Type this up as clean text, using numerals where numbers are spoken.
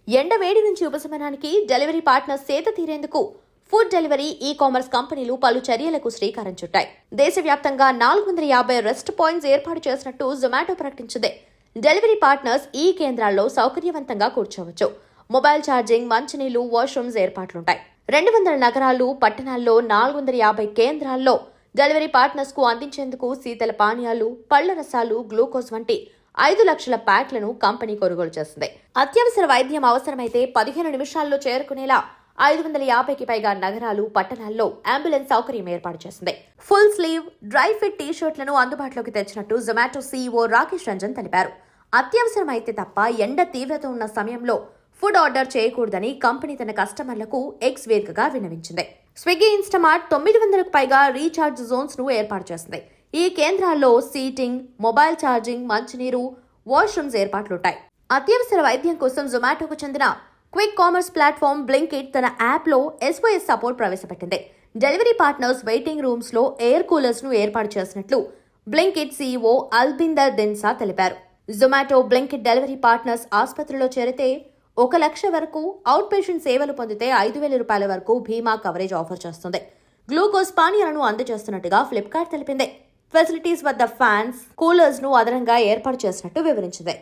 ఎండ వేడి నుంచి ఉపశమనానికి డెలివరీ పార్ట్నర్స్ సేద తీరేందుకు ఫుడ్ డెలివరీ ఈ-కామర్స్ కంపెనీలు పలు చర్యలకు శ్రీకారం చుట్టాయి. దేశవ్యాప్తంగా 450 రెస్ట్ పాయింట్స్ ఏర్పాటు చేసినట్టు జొమాటో ప్రకటించింది. డెలివరీ పార్ట్నర్స్ ఈ కేంద్రాల్లో సౌకర్యవంతంగా కూర్చోవచ్చు. మొబైల్ ఛార్జింగ్, మంచినీళ్లు, వాష్రూమ్స్ ఏర్పాట్లుంటాయి. 200 నగరాలు, పట్టణాల్లో 450 కేంద్రాల్లో డెలివరీ పార్ట్నర్స్ కు అందించేందుకు శీతల పానీయాలు, పళ్ల రసాలు, గ్లూకోజ్ వంటి 5 లక్షల ప్యాక్లను కంపెనీ కొనుగోలు చేసింది. అత్యవసర వైద్యం అవసరమైతే 15 నిమిషాల్లో చేరుకునేలా 550కి పైగా నగరాలు, పట్టణాల్లో అంబులెన్స్ సౌకర్యం ఏర్పాటు చేసింది. ఫుల్ స్లీవ్, డ్రై ఫిట్ టీ-షర్ట్లను అందుబాటులోకి తెచ్చినట్టు జొమాటో సీఈఓ రాకేష్ రంజన్ తెలిపారు. అత్యవసరమైతే తప్ప ఎండ తీవ్రత ఉన్న సమయంలో ఫుడ్ ఆర్డర్ చేయకూడదని కంపెనీ తన కస్టమర్లకు ఎక్స్ వేదికగా విన్నవించింది. స్విగ్గీ, ఇన్స్టామార్ట్ 900కు పైగా రీఛార్జ్ జోన్స్ ను ఏర్పాటు చేసింది. ఈ కేంద్రాల్లో సీటింగ్, మొబైల్ ఛార్జింగ్, మంచినీరు, వాష్రూమ్స్ ఏర్పాట్లుంటాయి. అత్యవసర వైద్యం కోసం జొమాటోకు చెందిన క్విక్ కామర్స్ ప్లాట్ఫామ్ బ్లింకిట్ తన యాప్లో SOS సపోర్ట్ ప్రవేశపెట్టింది. డెలివరీ పార్ట్నర్స్ వెయిటింగ్ రూమ్స్ లో ఎయిర్ కూలర్స్ ను ఏర్పాటు చేసినట్లు బ్లింకిట్ సీఈఓ అల్బిందర్ దిన్సా తెలిపారు. జొమాటో బ్లింకిట్ డెలివరీ పార్ట్నర్స్ ఆసుపత్రిలో చేరితే 1 లక్ష వరకు, అవుట్ పేషెంట్ సేవలు పొందితే 5,000 రూపాయల వరకు బీమా కవరేజ్ ఆఫర్ చేస్తుంది. గ్లూకోజ్ పానీయాలను అందజేస్తున్నట్టుగా ఫ్లిప్కార్ట్ తెలిపింది. ఫెసిలిటీస్ వద్ద ఫ్యాన్స్, కూలర్స్ ను అదనంగా ఏర్పాటు చేసినట్టు వివరించింది.